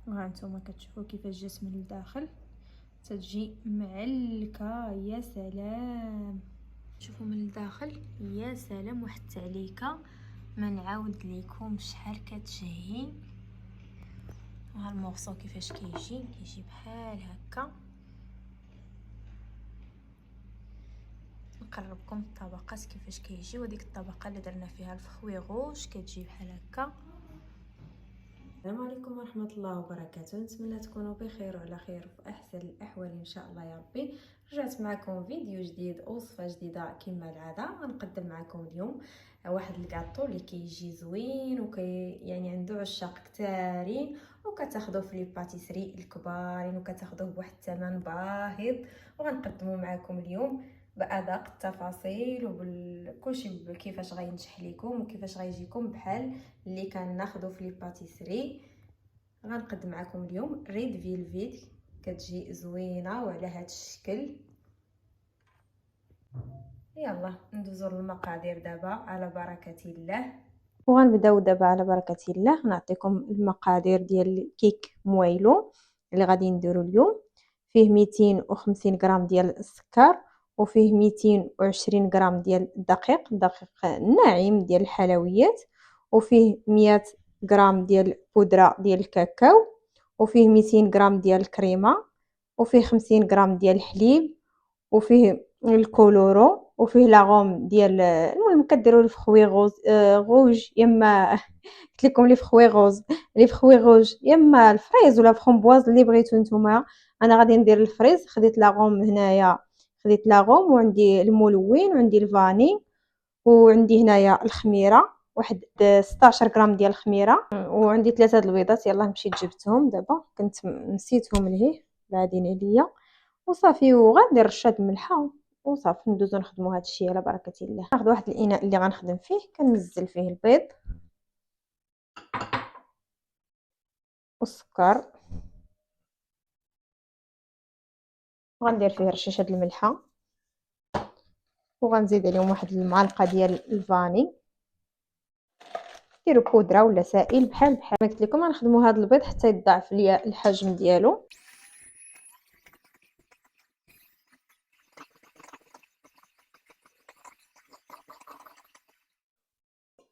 وهانتوما كتشوفوا كيفاش جات من الداخل، تتجي معلكه. يا سلام، شوفوا من الداخل يا سلام، واحد التعليكه ما نعاود ليكم شحال كتشهي. ها المورصو كيفاش كيجي بحال هكا. نقربكم الطبقات كيفاش كيجي، وديك الطبقه اللي درنا فيها الفخويغوش كتجي بحال هكا. السلام عليكم ورحمه الله وبركاته، نتمنى تكونوا بخير وعلى خير وفي احسن الاحوال ان شاء الله يا ربي. رجعت معكم فيديو جديد وصفه جديده كما العاده. غنقدم معكم اليوم واحد الكاطو اللي كيجي زوين يعني عنده عشاق كثارين، وكتاخذوه في لي باتيسري الكبارين وكتاخذوه بواحد الثمن باهظ. وغنقدمه معكم اليوم بادق التفاصيل وبكلشي كيفاش غينجح لكم وكيفاش غيجيكم بحال اللي كناخذو في لي باتيسري. غنقدم معكم اليوم ريد فيلفيت، كتجي زوينه وعلى هذا الشكل. يلا ندوزو للمقادير دابا على بركه الله. وغنبداو دابا على بركه الله. نعطيكم المقادير ديال الكيك مويلو اللي غادي نديرو اليوم. فيه 250 غرام ديال السكر، وفيه 220 غرام ديال الدقيق ناعم ديال الحلويات، وفيه 100 غرام ديال بودره ديال الكاكاو، وفيه 200 غرام ديال الكريمه، وفيه 50 غرام ديال الحليب، وفيه الكولورو، وفيه لاغوم ديال المهم كديروا الفخوي غوز غوج، يما قلت لكم لي فخوي غوز لي فخوي غوج، يما الفريز ولا فرومبواز اللي بغيتو نتوما. انا غادي ندير الفريز. خديت لاغوم هنايا، خديت لاغوم، وعندي الملون، وعندي الفاني، وعندي هنايا الخميره واحد 16 غرام ديال الخميره، وعندي 3 البيضات. يلاه مشيت جبتهم دابا، كنت نسيتهم لهيه بعدين عليا. وصافي، وغندير رشه الملحه وصافي ندوزو نخدموا هذا الشيء على بركه الله. ناخذ واحد الاناء اللي غنخدم فيه، كنزل فيه البيض والسكر، وغندير فيه رشيشه الملحه، وغنزيد عليهم واحد المعلقه ديال الفاني. ديروا بودره ولا سائل بحال ما قلت لكم. غنخدموا هذا البيض حتى يضاعف ليا الحجم ديالو.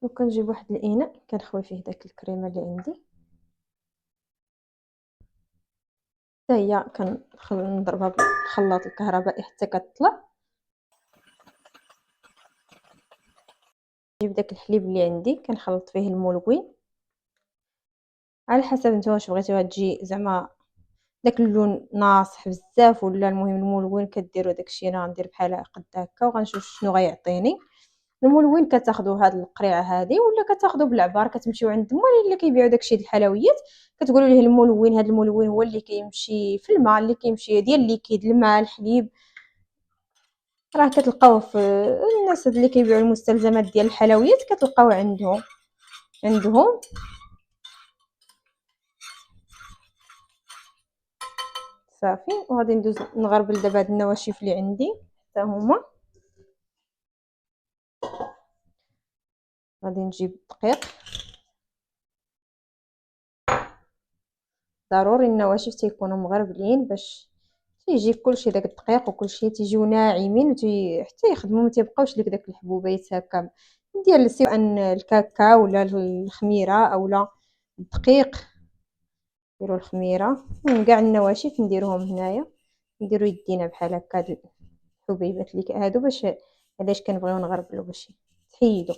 وكنجيب واحد الاناء كنخوي فيه داك الكريمه اللي عندي، حتى هي كنضربها بالخلاط الكهربائي حتى كتطلع. نجيب داك الحليب اللي عندي كنخلط فيه الملون على حسب نتوما واش بغيتوها تجي زعما داك اللون ناصح بزاف ولا المهم الملون. كديروا داكشي انا غندير بحال قد هكا وغنشوف شنو غيعطيني. الملون كتاخذوا هاد القريعه هذه ولا كتاخذوا بالعبار، كتمشيو عند الدموالين اللي كيبيعوا داكشي د الحلويات، كتقولوا ليه الملون. هذا الملون هو اللي كيمشي في الماء، اللي كيمشي ديال الليكيد، الماء، الحليب، راه كتلقاوه في الناس اللي كيبيعوا المستلزمات ديال الحلويات، كتلقاو عندهم صافي. وغادي ندوز نغربل دابا هاد النواشف اللي عندي حتى هما. غادي نجيب الدقيق، ضروري النواشف تيكونوا مغربلين باش تيجي كلشي داك الدقيق وكلشي تيجيو ناعمين حتى يخدموا، ما تيبقاوش لك داك الحبوبات هكا ديال سواء الكاكاو ولا الخميره اولا الدقيق. نديروا الخميره وكاع النواشف نديروهم هنايا، نديروا يدينا بحال هكا هاد الحبيبات اللي هادو باش علاش كنبغيو نغربلو باش تحيدوا.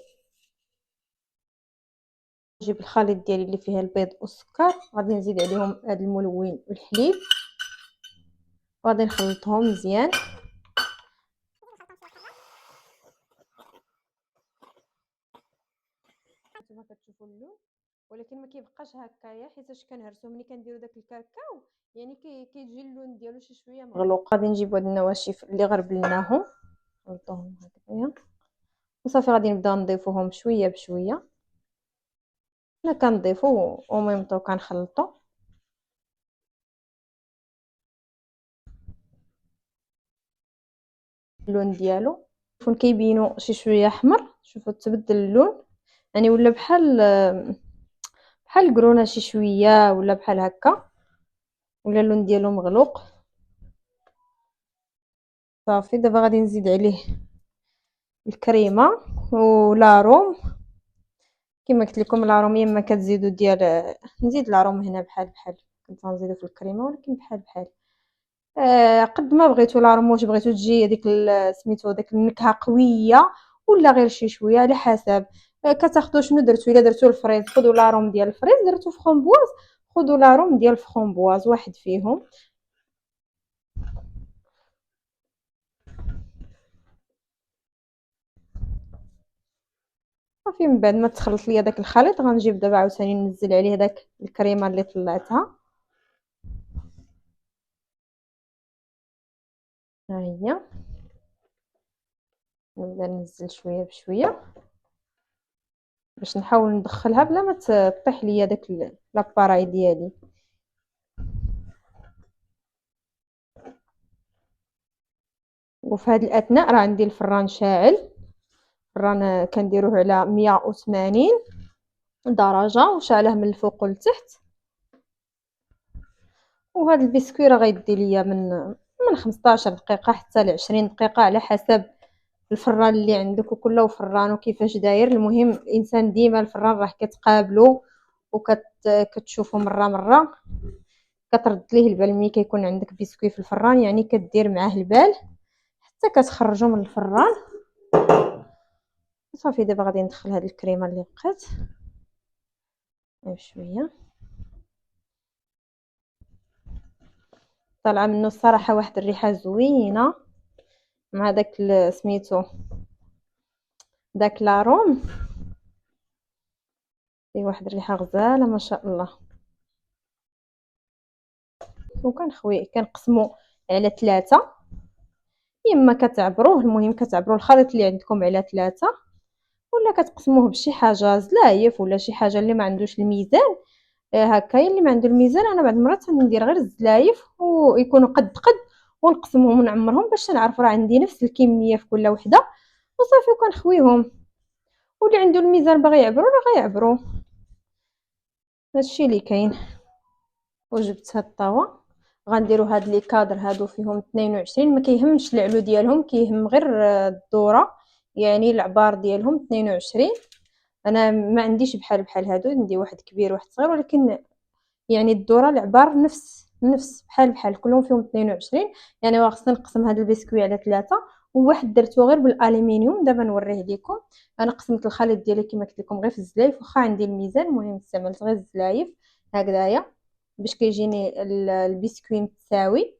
نجيب الخليط ديالي اللي فيه البيض والسكر، غادي نزيد عليهم هذا الملون والحليب، وغادي نخلطهم مزيان. نتوما كتشوفوا اللون، ولكن ما كيبقاش هكايا حيتاش كنهرسو ملي كنديروا داك الكاكاو، يعني كيجي اللون ديالو شي شويه مغلوق. غادي نجيب هاد النواشف اللي غربلناهم نحطوهم هكايا وصافي. غادي نبداو نضيفوهم شويه بشويه. انا كنضيفو وميم طو كنخلطو. اللون ديالو فون كيبينوا شي شويه احمر، شوفوا تبدل اللون، يعني ولا بحال الكرونه شي شويه ولا بحال هكا. ولا اللون ديالو مغلوق. صافي دابا غادي نزيد عليه الكريمه ولاروم. كما قلت لكم لاروم يا اما كتزيدوا ديال، نزيد لاروم هنا بحال كنت غنزيدو في الكريمه، ولكن بحال قد ما بغيتو لاروم، واش بغيتو تجي هذيك سميتو داك النكهه قويه ولا غير شي شويه على حسب. كتاخدوا شنو درتو، الا درتو الفريز خذوا لاروم ديال الفريز، درتو فخومبواز خذوا لاروم ديال الفخومبواز، واحد فيهم. صافي من بعد ما تخلط ليا داك الخليط غنجيب دابا عاوتاني ننزل عليه داك الكريمه اللي طلعتها. ها هي نبدا ننزل شويه بشويه باش نحاول ندخلها بلا ما تطيح ليا داك لاباراي ديالي. وفي هذه الاثناء راه عندي الفران شاعل، الفران كنديروه على 180 درجه وشعله من الفوق لتحت. وهذا البسكوي راه غيدي ليا من 15 دقيقه حتى ل 20 دقيقه على حسب الفران اللي عندك، وكل فران وكيفاش داير. المهم الانسان ديما الفران راه كتقابلو وكتشوفو مره كترد ليه البال. ملي كيكون عندك بسكوي في الفران يعني كدير معاه البال حتى كتخرجو من الفران. صافي دابا غادي ندخل هاد الكريمه اللي بقات بشويه، طالعه منه الصراحه واحد الريحه زوينه مع داك سميتو داك لاروم، فيه واحد الريحه غزاله ما شاء الله. كنقسمو على 3، اما كتعبروه، المهم كتعبروا الخليط اللي عندكم على 3، ولا كتقسموه بشي حاجه زلايف ولا شي حاجه اللي ما عندوش الميزان. هكا اللي ما عنده الميزان انا بعض المرات ندير غير الزلايف ويكونوا قد ونقسمهم ونعمرهم باش نعرف راه عندي نفس الكميه في كل وحده، وصافي وكنخويهم. واللي عنده الميزان باغي يعبروا راه غيعبروا. هادشي اللي كاين. وجبت هاد الطاوه غنديروا هاد لي كادر هادو فيهم 22، ما كيهمش العلو ديالهم، كيهم غير الدوره يعني العبار ديالهم 22. انا ما عنديش بحال هادو، عندي واحد كبير واحد صغير، ولكن يعني الدوره العبار نفس بحال كلهم فيهم 22. يعني خصني نقسم هذا البسكوي على 3، وواحد درتو غير بالالومنيوم دابا نوريه لكم. انا قسمت الخليط ديالي كما قلت لكم غير في الزلايف، واخا عندي الميزان المهم استعملت غير الزلايف هكذايا باش كيجيني البسكوي متساوي.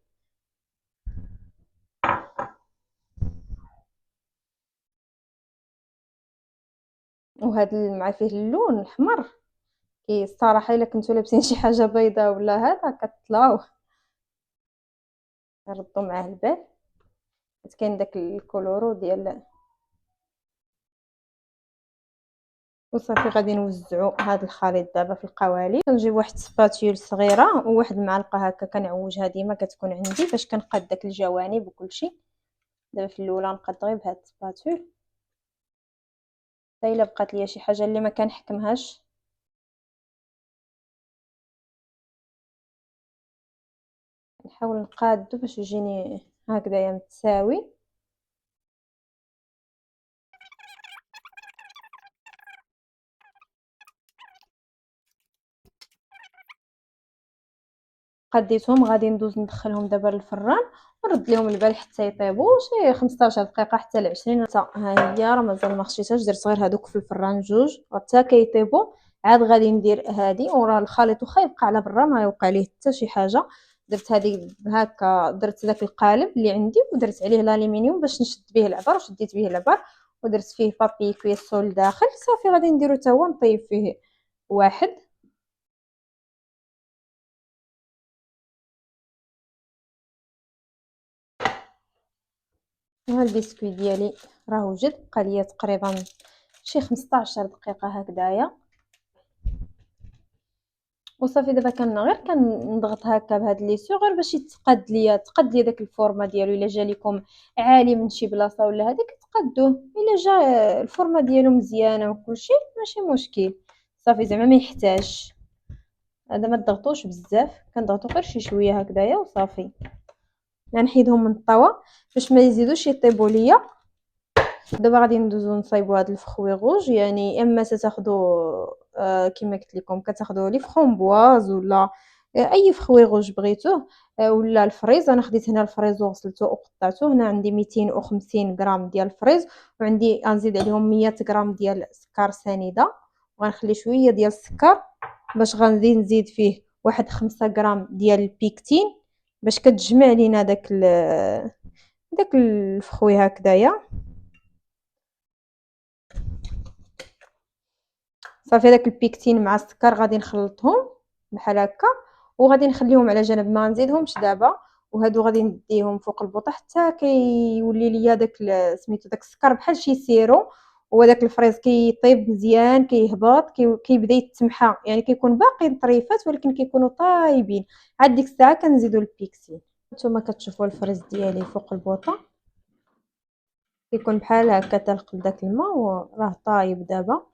وهذا مع فيه اللون الاحمر كي الصراحه الا كنتو لابسين شي حاجه بيضاء ولا هذا كتطلاو ردوا معاه البال، كاين داك الكولورو ديال. وصافي غادي نوزعوا هذا الخليط دابا في القوالب. كنجيب واحد سباتيول صغيره وواحد المعلقه هكا كنعوجها ديما كتكون عندي باش كنقاد داك الجوانب وكلشي. دابا في الاولى نقاد غير بهاد السباتيول، حتى الا بقات ليا شي حاجه اللي ما كنحكمهاش نحاول نقادو باش يجيني هكذايا متساوي. قديتهم غادي ندوز ندخلهم دابا للفران ونرد لهم البال حتى يطيبوا شي 15 دقيقه حتى ل 20. ها هي راه مازال ما خشيتهاش، درت غير هذوك في الفران جوج حتى كيطيبوا. عاد غادي ندير هذه، وراه الخليط واخا يبقى على برا ما يوقع ليه حتى شي حاجه. درت هذه هكا، درت داك القالب اللي عندي ودرت عليه الالومنيوم باش نشد به العبار، وشديت به العبار ودرت فيه بابي كويسو لداخل. صافي غادي نديرو حتى هو نطيب فيه واحد. ها البسكويت ديالي راه وجد، بقى ليا تقريبا شي 15 دقيقه هكذايا. وصافي دابا غير كنضغط هكا بهاد لي سو غير باش تقاد ليا داك الفورمه ديالو. الا جا لكم عالي من شي بلاصه ولا هذيك تقادوه، الا جا الفورمه ديالو مزيانه وكلشي ماشي مشكل. صافي زعما ما يحتاجش. هذا ما تضغطوش بزاف، كنضغطو غير شي شويه هكذايا وصافي. غنحيدهم من الطاوه باش ما يزيدوش يطيبوا ليا. دابا غادي ندوزو نصايبو هاد الفخوي غوج، يعني اما تاخذوا كما قلت لكم كتاخذوا لي فخومبواز ولا اي فخوي غوج بغيتوه، ولا الفريز. انا خديت هنا الفريز وغسلته وقطعته. هنا عندي 250 غرام ديال الفريز، وعندي غنزيد عليهم 100 غرام ديال سكر سنيده، وغنخلي شويه ديال السكر باش غنزيد نزيد فيه واحد 5 غرام ديال البيكتين باش كتجمع لينا داك الفخوي هكذايا. صافي داك البيكتين مع السكر غادي نخلطهم بحال هكا، وغادي نخليهم على جنب، ما نزيدهمش دابا. وهادو غادي نديهم فوق البوطه حتى كيولي ليا داك سميتو داك السكر بحال شي سيرو، وداك الفريز كيطيب مزيان، كيهبط، كيبدا يتمحى، يعني كيكون باقي طريفات ولكن كيكونوا طايبين. عاد ديك الساعه كنزيدوا البيكتين. نتوما كتشوفوا الفريز ديالي فوق البوطه كيكون بحال هكا تلقى داك الماء وراه طايب. دابا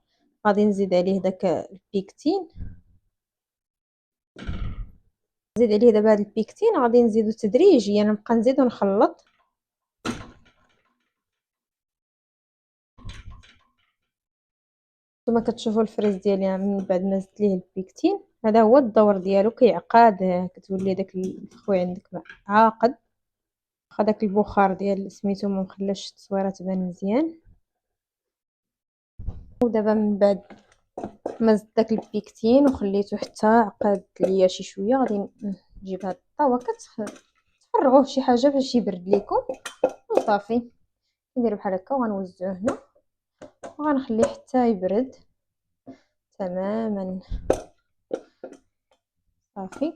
غادي نزيد عليه داك البيكتين، نزيد عليه دابا هاد البيكتين غادي نزيدو تدريجيا، نبقى نزيد ونخلط. نتوما كتشوفوا الفريز ديالي من بعد ما زدت ليه البيكتين، هذا هو الدور ديالو، كيعقاد، كتولي داك الفخوي عندك عاقد. واخا داك البخار ديال سميتو ما مخلاش التصويره تبان مزيان. ودابا من بعد ما زدت داك البيكتين وخليته حتى عقد ليا شي شويه، غادي نجيب هاد الطاوه تفرغوه شي حاجه باش يبرد ليكم وصافي. ندير بحال هكا وغنوزعوه هنا وغنخليه حتى يبرد تماما. صافي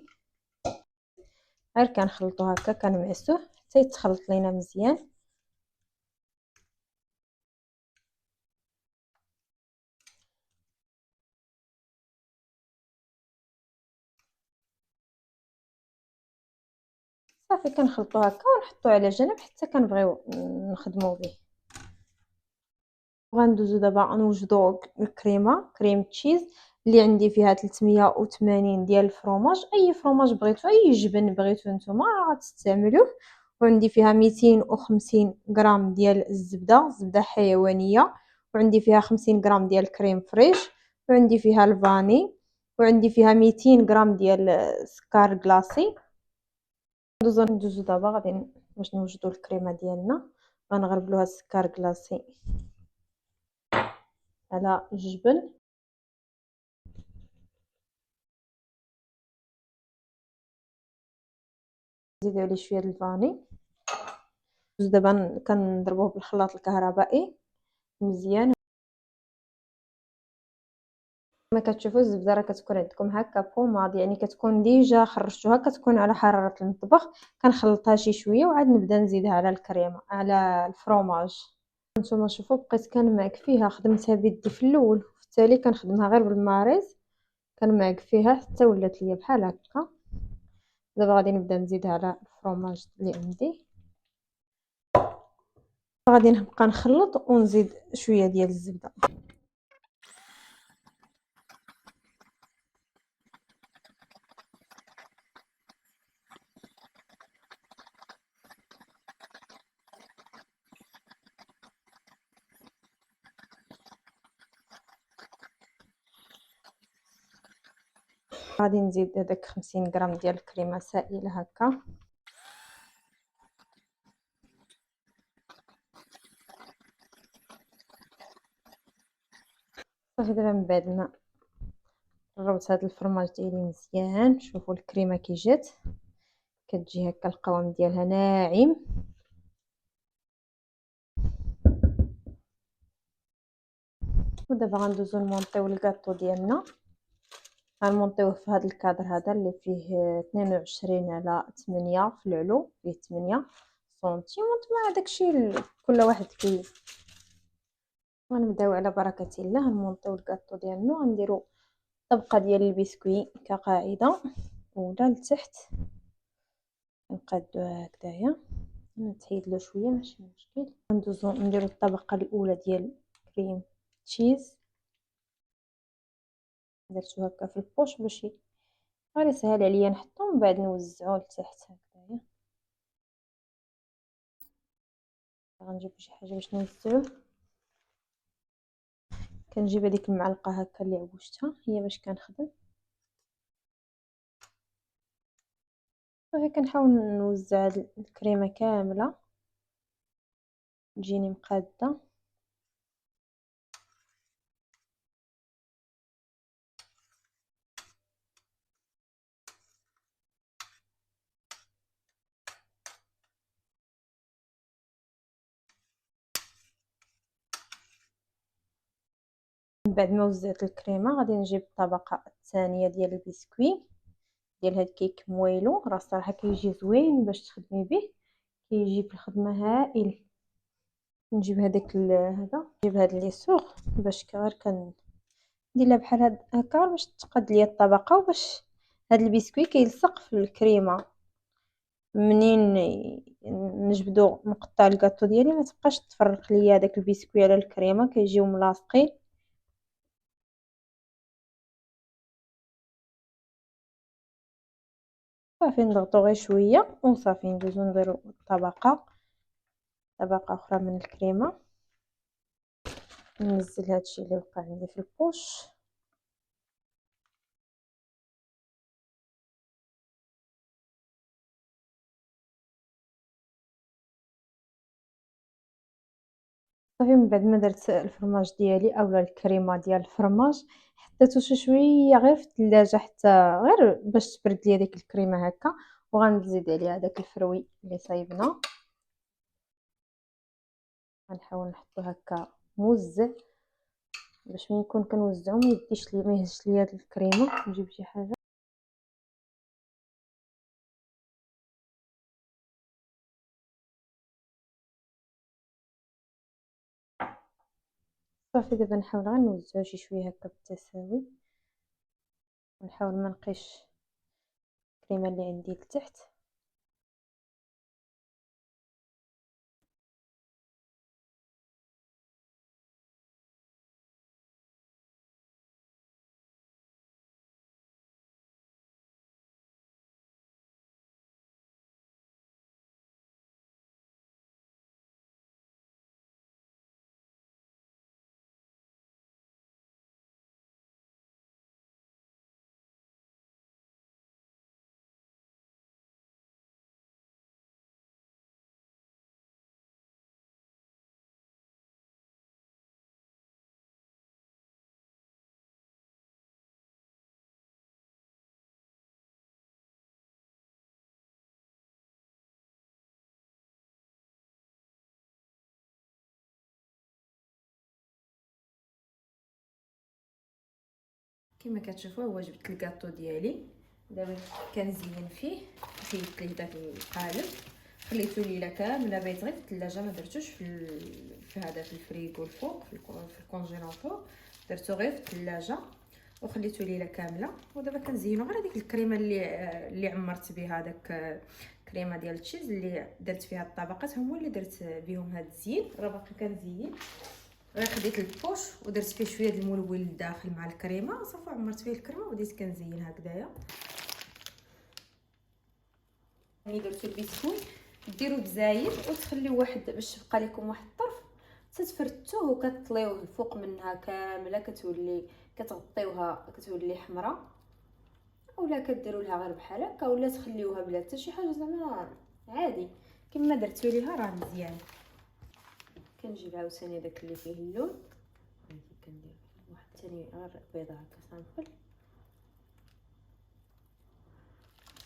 غير كنخلطو هكا كنمعسوه حتى يتخلط لينا مزيان. صافي كنخلطو هكا ونحطوه على جنب حتى كنبغيو نخدمو به. وغندوزو دابا نوجدو الكريمه، كريم تشيز اللي عندي فيها 380 ديال الفرomاج، اي فرomاج بغيتو، اي جبن بغيتو نتوما غتستعملوه. وعندي فيها 250 غرام ديال الزبده، زبده حيوانيه، وعندي فيها 50 غرام ديال الكريم فريش، وعندي فيها الفاني، وعندي فيها 200 غرام ديال سكر كلاصي. ندوزو دابا غادي باش نوجدو الكريمه ديالنا. غنغربلوها السكر كلاصي على الجبن، نزيدو عليه شويه الفاني. دابا كنضربوه بالخلاط الكهربائي مزيان. كما كتشوفوا الزبده راه كتكون عندكم هكا بوماض، يعني كتكون ديجا خرجتوها، كتكون على حراره المطبخ. كنخلطها شي شويه وعاد نبدا نزيدها على الكريمه على الفرomاج. نتوما شوفوا بقيت كنمعك فيها، خدمتها بيدي في الاول، في التالي كنخدمها غير بالماريز، كنمعك فيها حتى ولات ليا بحال هكا. دابا غادي نبدا نزيدها على الفرomاج اللي عندي، غادي نبقى نخلط ونزيد شويه ديال الزبده. غادي نزيد هذاك 50 غرام ديال الكريمه سائله هكا. صافي دابا من بعد ما قربت هذا الفرماج ديالي مزيان، شوفوا الكريمه كي جات، كتجي هكا القوام ديالها ناعم. ودابا غندوزو نمونطيو الكاطو ديالنا. غنمونطيوه في هذا الكادر هذا اللي فيه 22 على 8 في العلو، فيه 8 سنتيم. وانتما داكشي كل واحد غنبداو على بركه الله نمونطيو الكاطو ديالنا. غنديرو طبقه ديال البسكويت كقاعده ولا لتحت، نقادوها هكذايا، نتحيد له شويه ماشي مشكل. ندوزو نديرو الطبقه الاولى ديال كريم تشيز، درتو هكا في البوش باش غير سهل عليا نحطو من بعد نوزعو لتحت هكذايا. غنجيب شي حاجه باش نوزعوه. كنجيب هذيك المعلقه هكا اللي عوجتها هي باش كنخدم. صافي كنحاول نوزع هاد الكريمه كامله تجيني مقاده. من بعد ما وزعت الكريمه غادي نجيب الطبقه الثانيه ديال البسكويت ديال هاد الكيك مويلو. راه الصراحه كيجي زوين باش تخدمي به، كيجي في الخدمه هائل. نجيب هذاك هذا، نجيب هاد لي سوغ باش غير نديرها بحال هكا باش تقاد ليا الطبقه، وباش هاد البسكويت كيلصق في الكريمه. منين نجبدو نقطع الكاطو ديالي ما تبقاش تفرق ليا داك البسكويت على الكريمه، كيجيو ملاصقين. صافي نضغطو غير شويه وصافي ندوزو نديرو طبقه اخرى من الكريمه. ننزل هادشي اللي وقع عندي في البوش. صافي من بعد ما درت الفرماج ديالي اولا الكريمه ديال الفرماج، حطيتو شي شويه غير في الثلاجه حتى غير باش تبرد ليا ديك الكريمه هكا. وغنزيد عليها داك الفروي اللي صايبنا. غنحاول نحطو هكا موزع باش ملي نكون كنوزعو ما يديش لي، ما يهزش ليا هاد الكريمه. نجيب شي حاجه صافي. دابا نحاول غير نوزعو شي شويه هكا بالتساوي، ونحاول ما نقيش الكريمه اللي عندي لتحت. كما كتشوفوا هو جبت الكاطو ديالي. دابا كنزين فيه، زيدت ليه داك القالب، خليته ليله كامله بيت غير في الثلاجه، ما درتوش في هذا في الفريغو الفوق في الكونجيلاتور، درتو غير في الثلاجه وخليته ليله كامله. ودابا كنزينو غير هذيك الكريمه اللي عمرت بها داك الكريمه ديال التشيز اللي درت فيها الطبقات، هما اللي درت بهم هذا الزين. راه باقي كنزين. غير خديت البوش ودرت فيه شويه د الملون للداخل مع الكريمه، صافي عمرت فيه الكريمه وبديت كنزين هكذايا. ملي درتو البسكويت ديروا بزايد وتخليو واحد باش تبقى لكم واحد الطرف، تتفرتوه وكتطليوه الفوق منها كامله، كتولي كتغطيوها كتولي حمراء، اولا كديروا لها غير بحال هكا، اولا تخليوها بلا حتى شي حاجه زعما عادي كما درتو ليها راه مزيان. كنجيب عاوتاني داك اللي فيه اللون، كندير واحد ثاني غير بيضه هكا سامبل،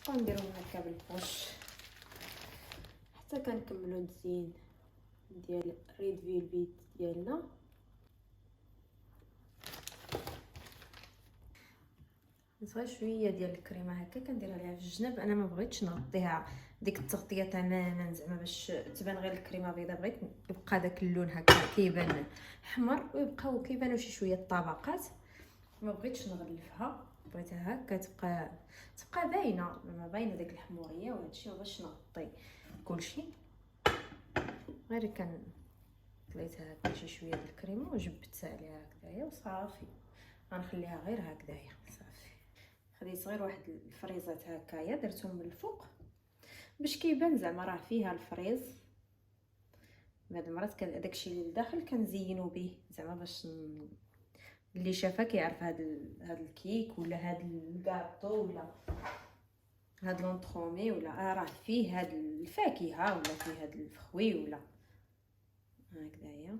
ونديرهم هكا بالبوش حتى كنكملوا التزيين ديال ريد فيلفيت ديالنا. صغير شويه ديال الكريمه هكا كنديرها ليها في الجناب. انا ما بغيتش نغطيها ديك التغطيه تماما زعما باش تبان غير الكريمه بيضاء، بغيت يبقى داك اللون هكا كيبان حمر ويبقاو كيبانوا شي شويه الطبقات. ما بغيتش نغلفها، بغيتها هكا تبقى باينه، ما باينه داك الحموريه وهادشي. ما بغيتش نغطي كلشي، غير خليتها هكا شي شويه ديال الكريمه وجبت عليها هكذايا وصافي. غنخليها غير هكذايا صافي. خديت فريز، غير واحد الفريزات هكايا درتهم من الفوق باش كيبان زعما راه فيها الفريز. بعض المرات داكشي اللي لداخل كنزينو به زعما باش اللي شافها كيعرف هاد الكيك ولا هاد الكاطو ولا هاد لونطرومي ولا راه فيه هاد الفاكهه ولا فيه هاد الفخوي ولا هكذايا.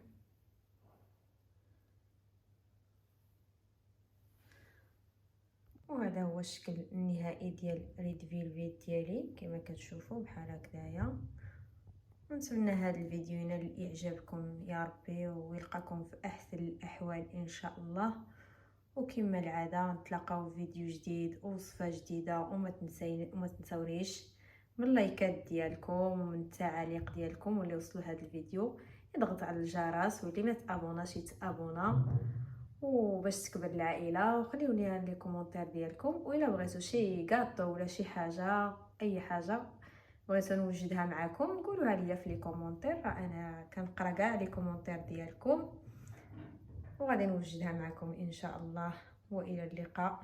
وهذا هو الشكل النهائي ديال ريد فيلفيت ديالي كما كتشوفوا بحال هكذايا. نتمنى هذا الفيديو ينال اعجابكم يا ربي ويلقاكم في احسن الاحوال ان شاء الله. وكما العاده نتلاقاو في فيديو جديد ووصفه جديده، وما تنساونيش من اللايكات ديالكم ومن التعاليق ديالكم، واللي وصلوا هذا الفيديو يضغط على الجرس، واللي ما تابوناش يتابونا وباش تكبر العائله. وخليوني لي كومونتير ديالكم، والا بغيتوا شي كاطو ولا شي حاجه اي حاجه بغيتو نوجدها معكم قولوها لي في لي كومونتير، راه انا كنقرا كاع لي كومونتير ديالكم وغادي نوجدها معكم ان شاء الله. والى اللقاء.